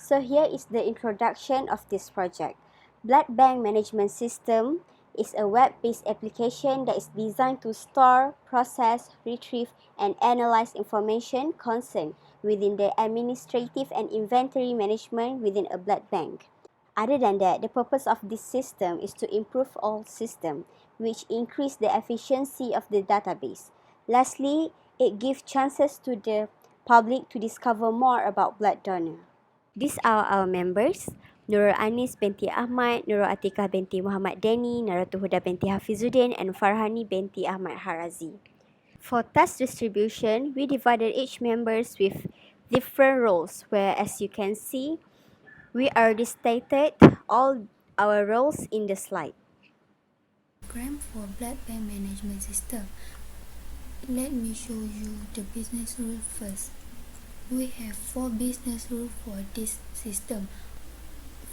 So here is the introduction of this project. Blood Bank Management System is a web-based application that is designed to store, process, retrieve, and analyze information concerned within the administrative and inventory management within a blood bank. Other than that, the purpose of this system is to improve all systems, which increase the efficiency of the database. Lastly, it gives chances to the public to discover more about blood donor. These are our members: Nurul Anis binti Ahmad, Nurul Atikah binti Muhammad Deni, Naratul Huda binti Hafizuddin, and Farhani binti Ahmad Harazi. For task distribution, we divided each members with different roles, where as you can see, we are stated all our roles in the slide. Program for blood bank management system. Let me show you the business rule first. We have 4 business rules for this system.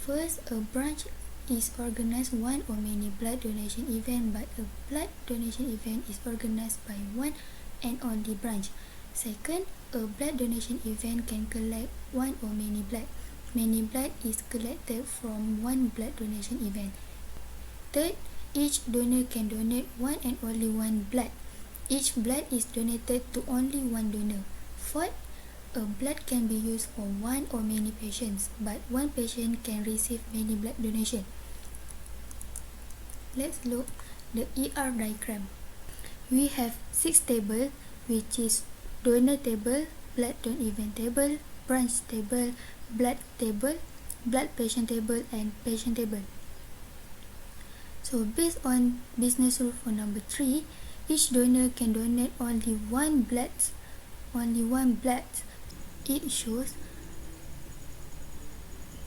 First, a branch is organized one or many blood donation event, but a blood donation event is organized by one and only branch. Second, a blood donation event can collect one or many blood. Many blood is collected from one blood donation event. Third, each donor can donate one and only one blood. Each blood is donated to only one donor. Fourth, a blood can be used for one or many patients, but one patient can receive many blood donation. Let's look the ER diagram. We have 6 tables, which is donor table, blood donor event table, branch table, blood patient table, and patient table. So based on business rule for number 3, each donor can donate only one blood. It shows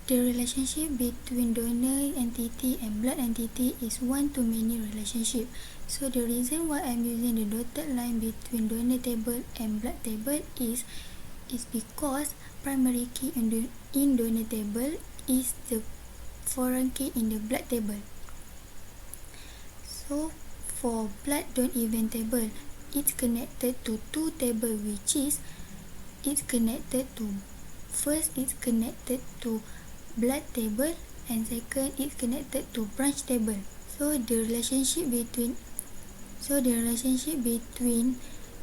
the relationship between donor entity and blood entity is one-to-many relationship. So the reason why I'm using the dotted line between donor table and blood table is because primary key in donor table is the foreign key in the blood table. So for blood donor event table, it's connected to 2 tables, which is it's connected to blood table, and second it's connected to branch table. So the relationship between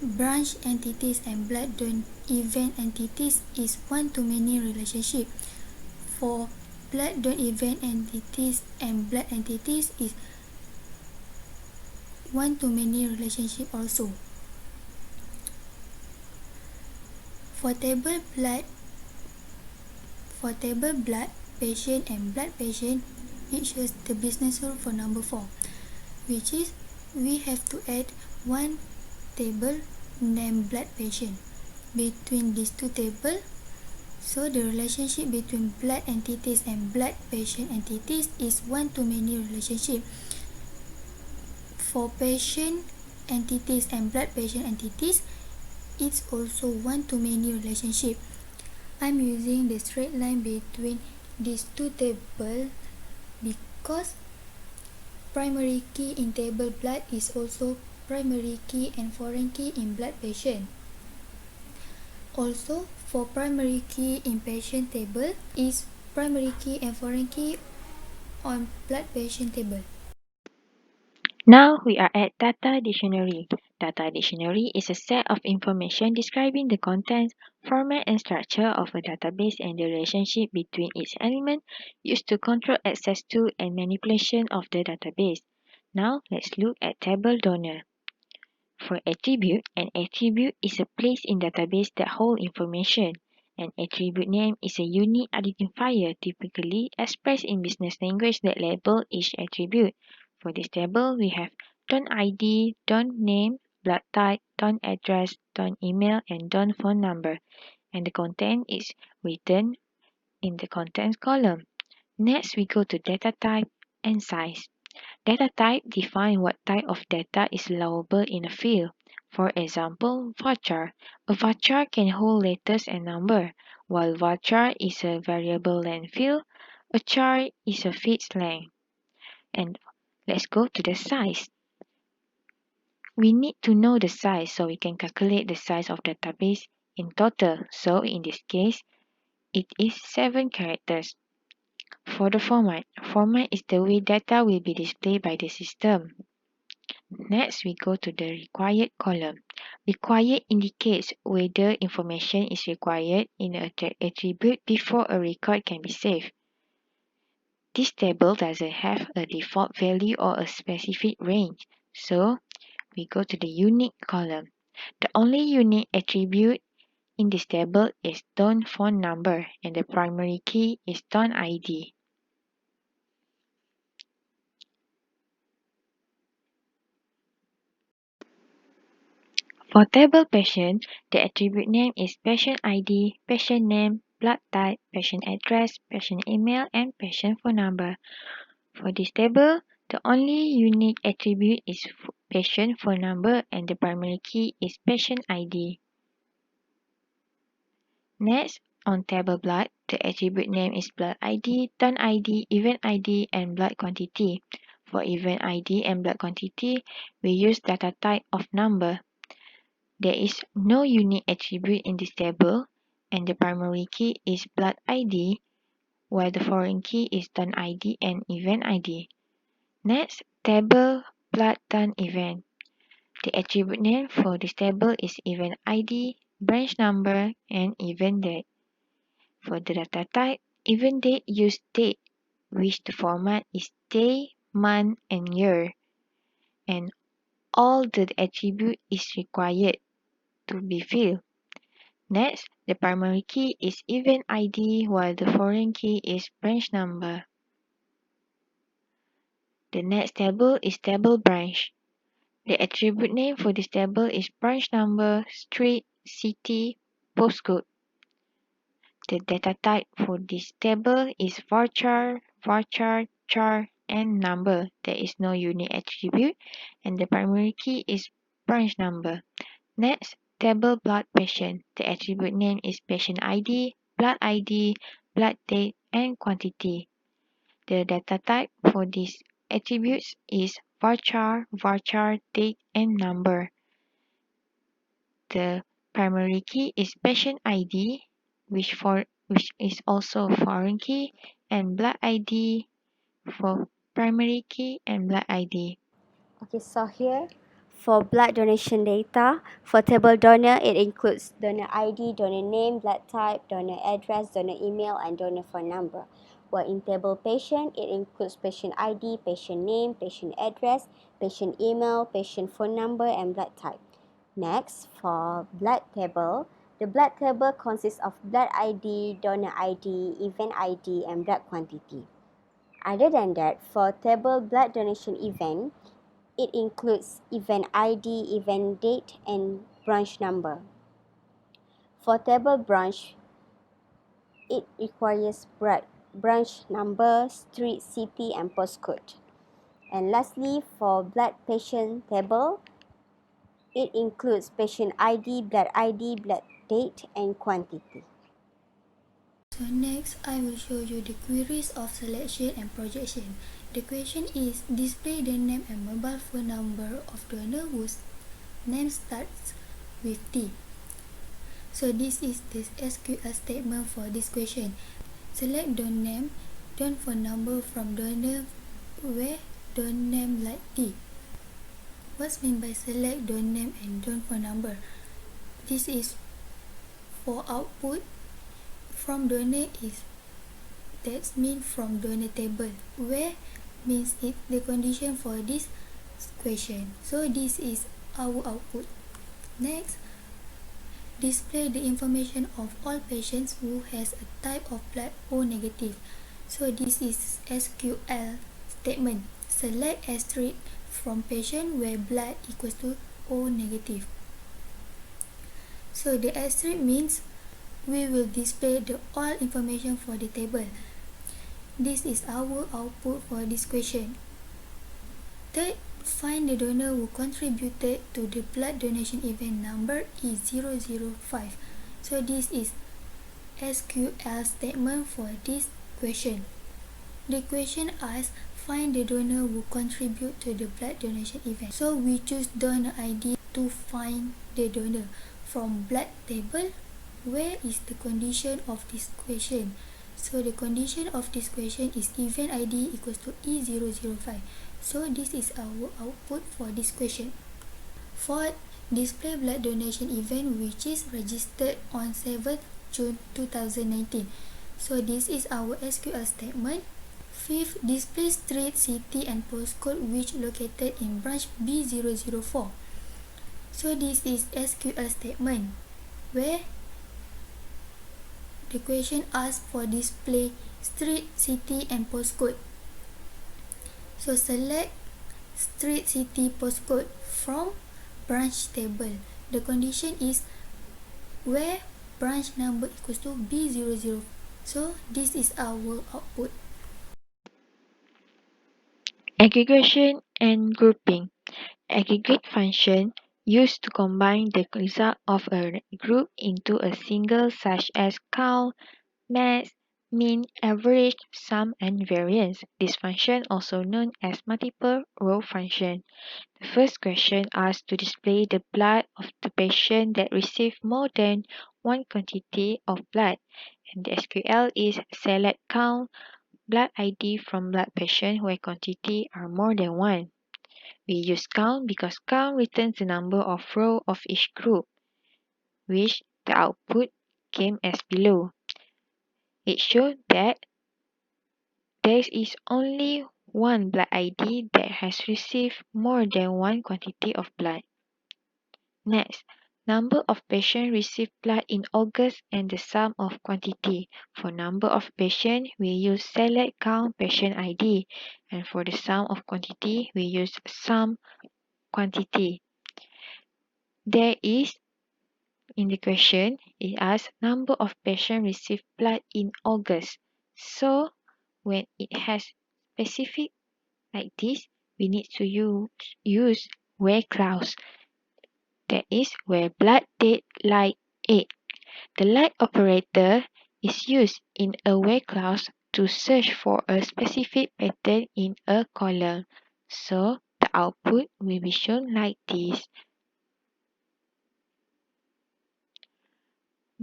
branch entities and blood donor event entities is one-to-many relationship. For blood donor event entities and blood entities is one-to-many relationship also. For table blood patient and blood patient, it shows the business rule for number 4, which is we have to add one table named blood patient between these 2 tables. So the relationship between blood entities and blood patient entities is one-to-many relationship. For patient entities and blood patient entities, it's also one-to-many relationship. I'm using the straight line between these 2 tables because primary key in table blood is also primary key and foreign key in blood patient. Also, for primary key in patient table is primary key and foreign key on blood patient table. Now we are at Data Dictionary. Data Dictionary is a set of information describing the contents, format, and structure of a database and the relationship between its elements used to control access to and manipulation of the database. Now let's look at table donor. For attribute, an attribute is a place in database that hold information. An attribute name is a unique identifier typically expressed in business language that label each attribute. For this table, we have don ID, don name, blood type, don address, don email, and don phone number. And the content is written in the contents column. Next, we go to data type and size. Data type defines what type of data is allowable in a field. For example, varchar. A varchar can hold letters and number, while varchar is a variable length field. A char is a fixed length. And let's go to the size. We need to know the size so we can calculate the size of the database in total. So in this case, it is 7 characters. For the format is the way data will be displayed by the system. Next, we go to the required column. Required indicates whether information is required in an attribute before a record can be saved. This table doesn't have a default value or a specific range, so we go to the unique column. The only unique attribute in this table is DON phone number and the primary key is DON ID. For table patient, the attribute name is patient ID, patient name, blood type, patient address, patient email, and patient phone number. For this table, the only unique attribute is patient phone number and the primary key is patient ID. Next, on table blood, the attribute name is blood ID, turn ID, event ID, and blood quantity. For event ID and blood quantity, we use data type of number. There is no unique attribute in this table, and the primary key is blood ID, while the foreign key is turn ID and event ID. Next, table blood turn event. The attribute name for this table is event ID, branch number, and event date. For the data type, event date use date, which the format is day, month, and year, and all the attribute is required to be filled. Next, the primary key is event ID while the foreign key is branch number. The next table is table branch. The attribute name for this table is branch number, street, city, postcode. The data type for this table is varchar, char, and number. There is no unique attribute, and the primary key is branch number. Next, table blood patient. The attribute name is patient ID, blood date, and quantity. The data type for these attributes is varchar, date, and number. The primary key is patient ID, which is also foreign key, and blood ID for primary key and blood ID. Okay, so here for blood donation data, for table donor, it includes donor ID, donor name, blood type, donor address, donor email, and donor phone number. While in table patient, it includes patient ID, patient name, patient address, patient email, patient phone number, and blood type. Next, for blood table, the blood table consists of blood ID, donor ID, event ID, and blood quantity. Other than that, for table blood donation event, it includes event ID, event date, and branch number. For table branch, it requires branch number, street, city, and postcode. And lastly, for blood patient table, it includes patient ID, blood date, and quantity. So next, I will show you the queries of selection and projection. The question is, display the name and mobile phone number of donor whose name starts with T. So this is the SQL statement for this question. Select donor name, donor phone number from donor where donor name like T. What's meant by select donor name and donor phone number? This is for output from donor is that's mean from donor table. Where means it the condition for this question. So this is our output. Next, display the information of all patients who has a type of blood O negative. So this is SQL statement. Select asterisk from patient where blood equals to O negative. So the asterisk means we will display the all information for the table. This is our output for this question. Third, find the donor who contributed to the blood donation event number is 005. So this is SQL statement for this question. The question asks, find the donor who contribute to the blood donation event. So we choose donor ID to find the donor from blood table. Where is the condition of this question? So the condition of this question is event ID equals to E005. So this is our output for this question. For display blood donation event which is registered on 7th June 2019. So this is our SQL statement. Fifth, display street, city and postcode which located in branch B004. So this is SQL statement where the question asks for display street, city and postcode. So select street, city, postcode from branch table. The condition is where branch number equals to B00. So this is our output. Aggregation and grouping. Aggregate function used to combine the result of a group into a single such as count, max, mean, average, sum, and variance. This function also known as multiple row function. The first question asks to display the blood of the patient that received more than one quantity of blood, and the SQL is select count blood ID from blood patient where quantity are more than one. We use count because count returns the number of row of each group, which the output came as below. It showed that there is only one blood ID that has received more than one quantity of blood. Next, number of patients received blood in August and the sum of quantity. For number of patients, we use select count patient ID, and for the sum of quantity, we use sum quantity. There is in the question, it asks number of patients received blood in August. So when it has specific like this, we need to use where clause. That is where blood date like 8. The like operator is used in a where clause to search for a specific pattern in a column. So the output will be shown like this.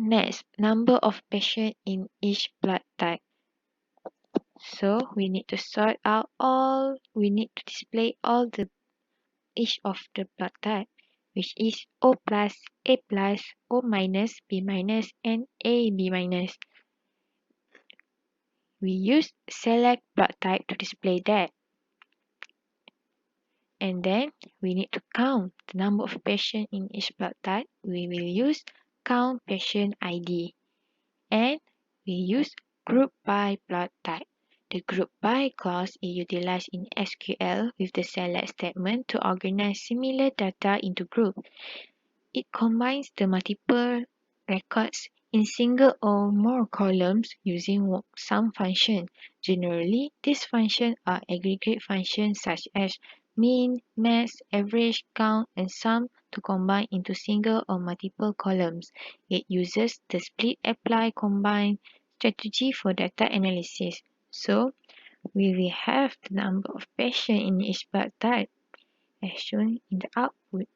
Next, number of patients in each blood type. So we need to we need to display all each of the blood type, which is O plus, A plus, O minus, B minus, and AB minus. We use select blood type to display that. And then we need to count the number of patients in each blood type. We will use count patient ID. And we use group by blood type. The group by clause is utilized in SQL with the select statement to organize similar data into groups. It combines the multiple records in single or more columns using sum function. Generally, these functions are aggregate functions such as mean, max, average, count, and sum to combine into single or multiple columns. It uses the split, apply, combine strategy for data analysis. So, we will have the number of patients in each blood type as shown in the output.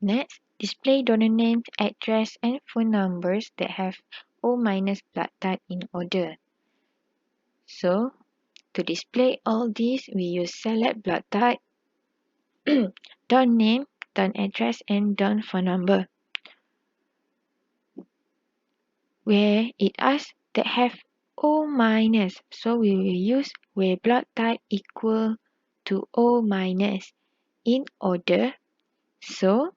Next, display donor names, address, and phone numbers that have O minus blood type in order. So, to display all these, we use select blood type, don name, don address, and don phone number. Where it asks that have O minus, so we will use where blood type equal to O minus in order. So,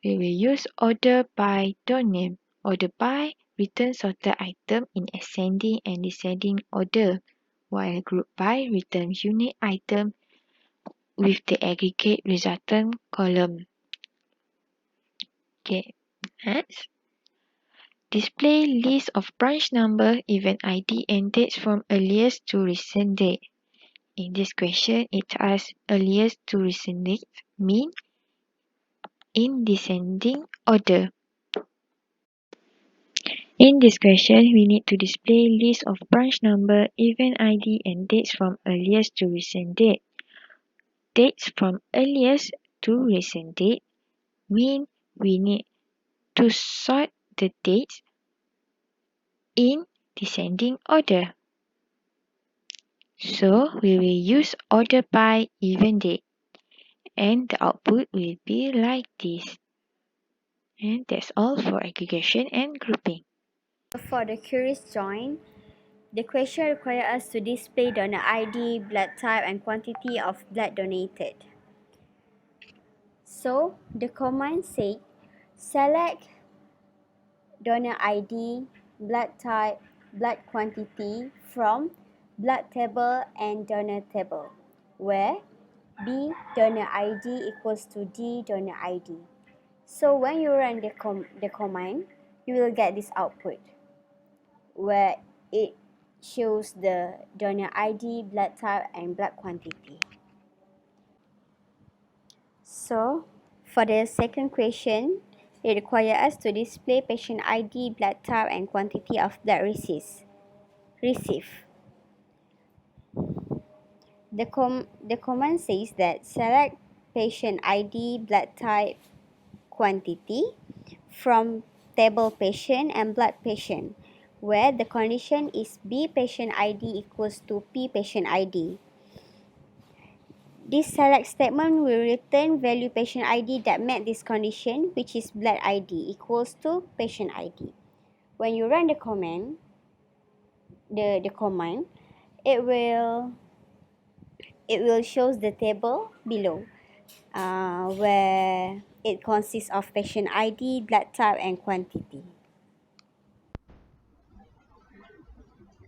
we will use order by don name. Order by return sorted item in ascending and descending order, while group by returns unique item with the aggregate resultant column. Okay, next. Display list of branch number, event ID, and dates from earliest to recent date. In this question, it asks earliest to recent date mean in descending order. In this question, we need to display list of branch number, event ID, and dates from earliest to recent date. Dates from earliest to recent date mean we need to sort the dates in descending order. So we will use order by event date, and the output will be like this. And that's all for aggregation and grouping. For the queries join, the question requires us to display donor ID, blood type, and quantity of blood donated. So the command said select donor ID, blood type, blood quantity from blood table and donor table, where B donor ID equals to D donor ID. So when you run the command, you will get this output where it shows the donor ID, blood type, and blood quantity. So for the second question, it requires us to display patient ID, blood type, and quantity of blood received. The command says that select patient ID, blood type, quantity from table patient and blood patient, where the condition is B patient ID equals to P patient ID. This select statement will return value patient ID that met this condition, which is blood ID equals to patient ID. When you run the command, it will shows the table below, where it consists of patient ID, blood type, and quantity.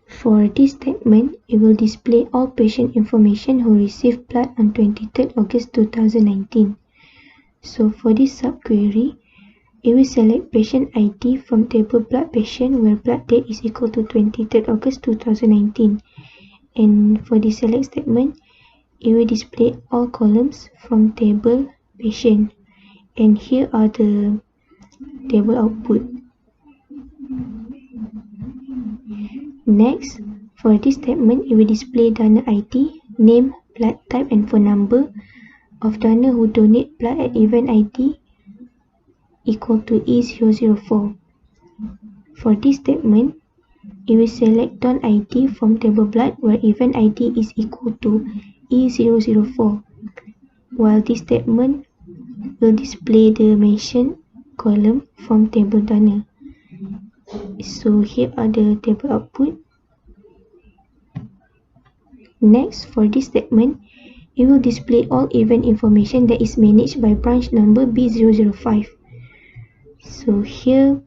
For this statement, it will display all patient information who received blood on 23rd August 2019. So for this subquery, it will select patient ID from table blood patient where blood date is equal to 23rd August 2019. And for the select statement, it will display all columns from table patient. And here are the table output. Next, for this statement, it will display donor ID, name, blood type, and phone number of donor who donate blood at event ID equal to E004. For this statement, it will select donor ID from table blood where event ID is equal to E004, while this statement will display the mentioned column from table donor. So here are the table output. Next, for this statement, it will display all event information that is managed by branch number B005. So here,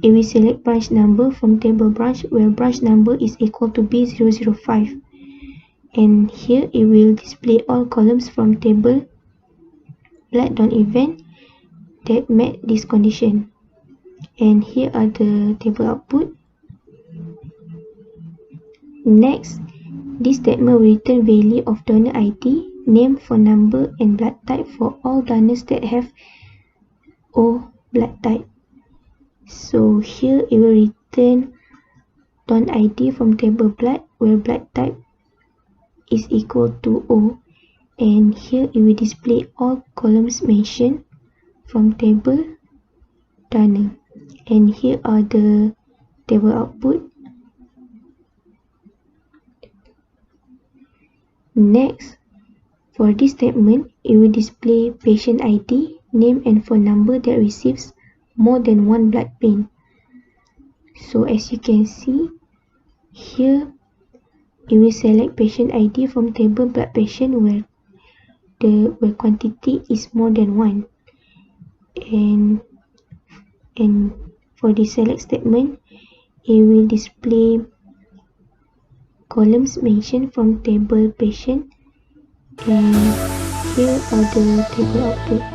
it will select branch number from table branch where branch number is equal to B005. And here, it will display all columns from table blood on event that met this condition. And here are the table output. Next, this statement will return value of donor ID, name, phone number, and blood type for all donors that have O blood type. So here it will return donor ID from table blood where blood type is equal to O, and here it will display all columns mentioned from table donor. And here are the table output. Next, for this statement, it will display patient ID, name, and phone number that receives more than one blood pain. So as you can see, here it will select patient ID from table blood patient where quantity is more than one. And for the select statement, it will display columns mentioned from table patient, and here are the table output.